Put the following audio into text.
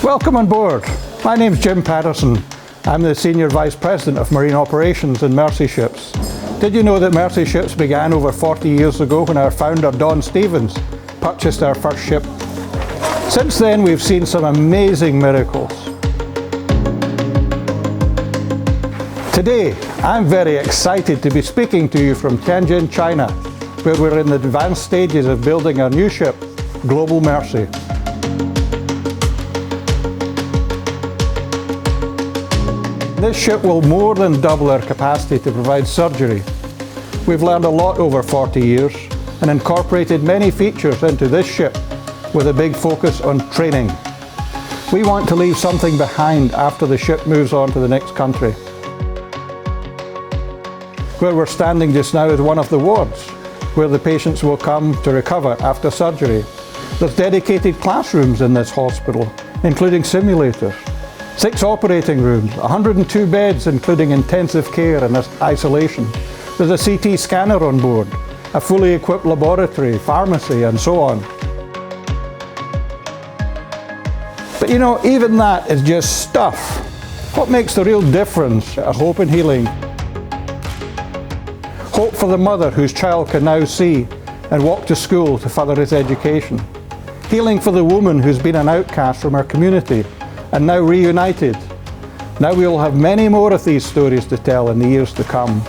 Welcome on board. My name's Jim Paterson. I'm the Senior Vice President of Marine Operations in Mercy Ships. Did you know that Mercy Ships began over 40 years ago when our founder, Don Stevens, purchased our first ship? Since then, we've seen some amazing miracles. Today, I'm very excited to be speaking to you from Tianjin, China, where we're in the advanced stages of building our new ship, Global Mercy. This ship will more than double our capacity to provide surgery. We've learned a lot over 40 years and incorporated many features into this ship with a big focus on training. We want to leave something behind after the ship moves on to the next country. Where we're standing just now is one of the wards where the patients will come to recover after surgery. There's dedicated classrooms in this hospital, including simulators. 6 operating rooms, 102 beds including intensive care and isolation. There's a CT scanner on board, a fully equipped laboratory, pharmacy and so on. But you know, even that is just stuff. What makes the real difference are hope and healing. Hope for the mother whose child can now see and walk to school to further his education. Healing for the woman who's been an outcast from her community and now reunited. Now we'll have many more of these stories to tell in the years to come.